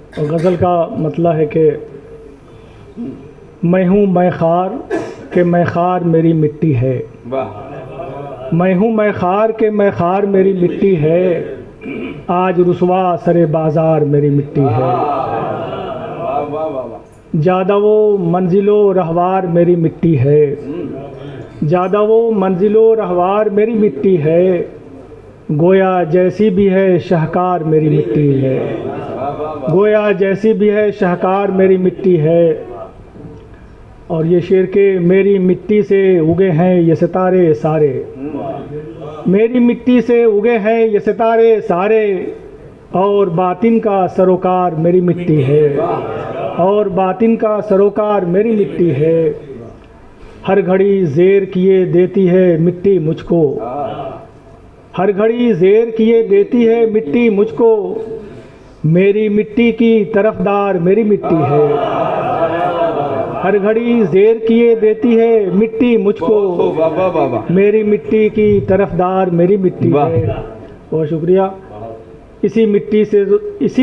और गज़ल का मतलब है कि मैं हूँ मैं खार के मैं खार मेरी मिट्टी है। वाह। मैं हूँ मैं खार के मैं खार मेरी मिट्टी है। आज रुसवा सरे बाज़ार मेरी मिट्टी है। वाह वाह वाह वाह। ज़्यादा वो मंजिलो रहवार मेरी मिट्टी है। ज़्यादा वो मंजिलो रहवार मेरी मिट्टी है। गोया जैसी भी है शाहकार मेरी मिट्टी है। गोया जैसी भी है शाहकार मेरी मिट्टी है। और ये शेर के मेरी मिट्टी से उगे हैं ये सितारे सारे। मेरी मिट्टी से उगे हैं ये सितारे सारे। और बातिन का सरोकार मेरी मिट्टी है। और बातिन का सरोकार मेरी मिट्टी है। हर घड़ी ज़ेर किए देती है मिट्टी मुझको। हर घड़ी ज़ेर किए देती है मिट्टी मुझको। मेरी मिट्टी की तरफदार मेरी मिट्टी है। हर घड़ी ज़ेर किए देती है मिट्टी मुझको। मेरी मिट्टी की तरफदार मेरी मिट्टी है। बहुत शुक्रिया। इसी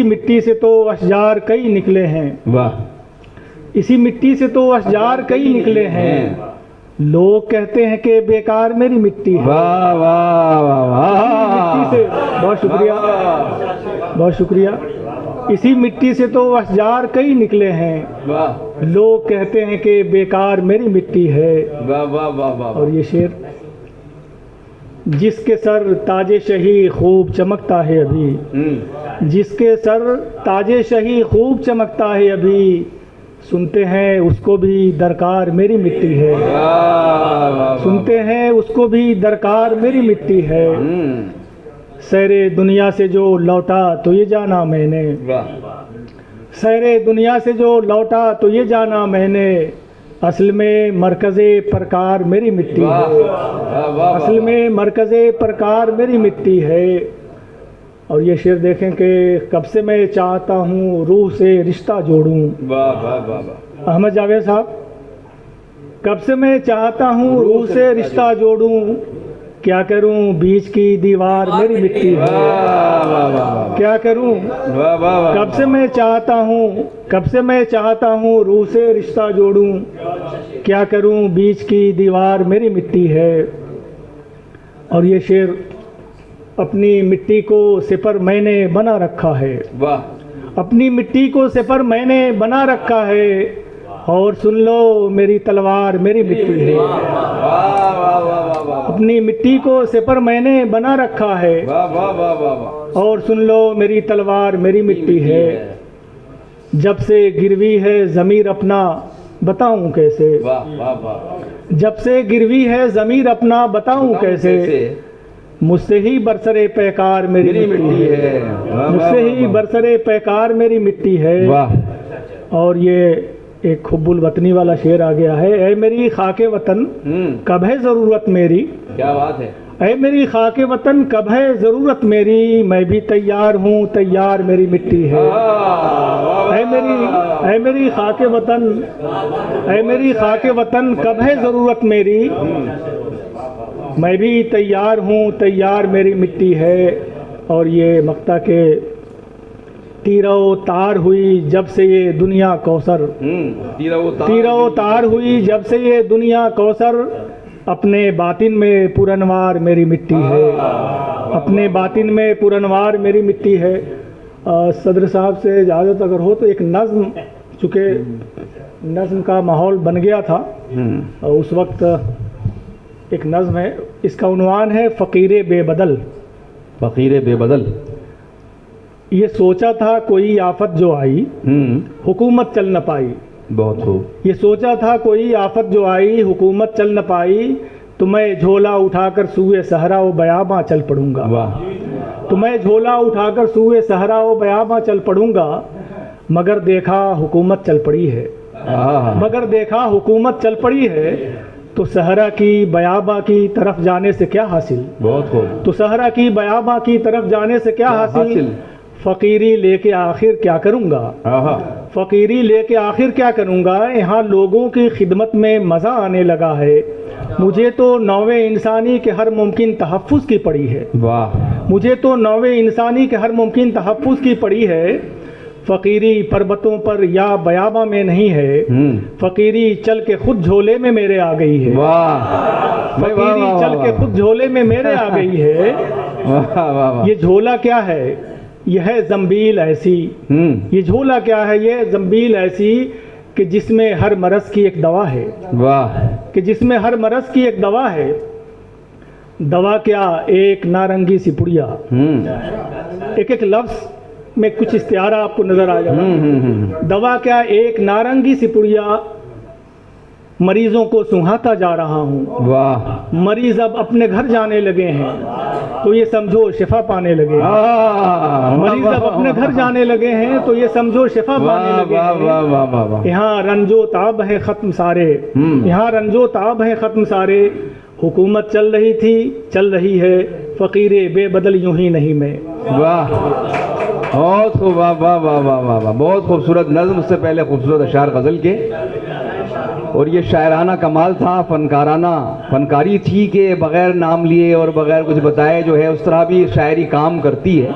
मिट्टी से तो अशजार कई निकले हैं। वाह। इसी मिट्टी से तो अशजार कई निकले हैं। लोग कहते हैं कि बेकार मेरी मिट्टी है। वाह वाह वाह वाह। मिट्टी से बहुत शुक्रिया, बहुत शुक्रिया। इसी मिट्टी से तो अशजार कई निकले हैं। वाह। लोग कहते हैं कि बेकार मेरी मिट्टी है। वाह वाह वाह वाह। और ये शेर, जिसके सर ताजे शही खूब चमकता है अभी। जिसके सर ताजे शही खूब चमकता है अभी। सुनते हैं उसको भी दरकार मेरी मिट्टी है। सुनते हैं उसको भी दरकार मेरी मिट्टी है। सैरे दुनिया से जो लौटा तो ये जाना मैंने। सैरे दुनिया से जो लौटा तो ये जाना मैंने। असल में मरकज़े प्रकार मेरी मिट्टी है। असल में मरकज़े प्रकार मेरी मिट्टी है। और ये शेर देखें कि कब से मैं चाहता हूँ रूह से रिश्ता जोड़ूं। वाह वाह वाह वाह। अहमद जावेद साहब, कब से मैं चाहता हूँ रूह से रिश्ता जोड़ूं। क्या करूं बीच की दीवार मेरी मिट्टी है। क्या करूं, कब से मैं चाहता हूँ, कब से मैं चाहता हूँ रूह से रिश्ता जोड़ूं। क्या करूं बीच की दीवार मेरी मिट्टी है। और ये शेर, अपनी मिट्टी को सिपर मैंने बना रखा है। वाह। अपनी मिट्टी को सिपर मैंने बना रखा है। और सुन लो मेरी तलवार मेरी मिट्टी है। अपनी मिट्टी को सिपर मैंने बना रखा है। और सुन लो मेरी तलवार मेरी मिट्टी है। जब से गिरवी है ज़मीर अपना बताऊं कैसे। जब से गिरवी है ज़मीर अपना बताऊं कैसे। मुझसे ही बरसरे पैकार मेरी मिट्टी है। मुझसे ही बरसरे पैकार मेरी मिट्टी है। और ये एक हुब्बुल वतनी वाला शेर आ गया है। ऐ मेरी खाके वतन कब है ज़रूरत मेरी। क्या बात है। ऐ मेरी खाके वतन कब है ज़रूरत मेरी। मैं भी तैयार हूँ तैयार मेरी मिट्टी है। ऐ मेरी खाके वतन, ऐ मेरी खाके वतन कब है ज़रूरत मेरी। मैं भी तैयार हूँ तैयार मेरी मिट्टी है। और ये मक्ता के तीरो तार हुई जब से ये दुनिया कौसर। तीरो तार हुई जब से ये दुनिया कौसर। अपने बातिन में पुरनवार मेरी मिट्टी है। अपने बातिन में पुरनवार मेरी मिट्टी है। सदर साहब से इजाज़त अगर हो तो एक नज़्म, चूँकि नज़्म का माहौल बन गया था उस वक्त, एक नज़्म है। इसका उन्वान है फ़कीर बेबदल। फ़कीर बेबदल। ये सोचा था कोई आफत जो आई हुकूमत चल न पाई। बहुत खूब। ये सोचा था कोई आफत जो आई हुकूमत चल न पाई। तो मैं झोला उठाकर सूए सहरा व बयाबां चल पड़ूंगा। वाह। तो मैं झोला उठाकर सूए सहरा व बयाबां चल पड़ूंगा। मगर देखा हुकूमत चल पड़ी है। मगर देखा हुकूमत चल पड़ी है। तो सहरा की बयाबा की तरफ जाने से क्या हासिल। बहुत खूब। तो सहरा की बयाबा की तरफ जाने से क्या हासिल। फ़कीरी लेके आखिर क्या करूँगा। फ़कीरी लेके आखिर क्या करूँगा। यहाँ लोगों की खिदमत में मज़ा आने लगा है। मुझे तो नौवे इंसानी के हर मुमकिन तहफ़्फ़ुज़ की पड़ी है। वाह। मुझे तो नौवे इंसानी के हर मुमकिन तहफ़्फ़ुज़ की पड़ी है। फ़कीरी पर्वतों पर या बयाबा में नहीं है, फ़कीरी चल के खुद झोले में मेरे आ गई है। वाह, फ़कीरी चल के खुद झोले में मेरे आ गई है। वाह वाह वाह। ये झोला क्या है? यह है ज़ंबील ऐसी। ये झोला क्या है? यह ज़ंबील ऐसी कि जिसमें हर मरज़ की एक दवा है। वाह, कि जिसमें हर मरज़ की एक दवा है। दवा क्या? एक नारंगी सी पुड़िया। एक एक लफ्ज़ में कुछ इस्तिआरा आपको नज़र आ जाएगा। दवा क्या? एक नारंगी सी पुड़िया। मरीजों को सुहाता जा रहा हूँ। वाह, मरीज अब अपने घर जाने लगे हैं तो ये समझो शिफा पाने लगे हैं। मरीज अब अपने घर जाने लगे हैं तो ये समझो शिफा पाने लगे हैं। यहाँ रंजो ताब है ख़त्म सारे, यहाँ रंजो ताब है ख़त्म सारे। हुकूमत चल रही थी, चल रही है, फ़कीरे बेबदल यूं ही नहीं मैं। वाह, बहुत खूब, वाह वाह वाह वाह वाह वाह, बहुत खूबसूरत नज़्म। उससे पहले खूबसूरत अशार गज़ल के, और ये शायराना कमाल था, फनकाराना फनकारी थी कि बग़ैर नाम लिए और बग़ैर कुछ बताए जो है उस तरह भी शायरी काम करती है।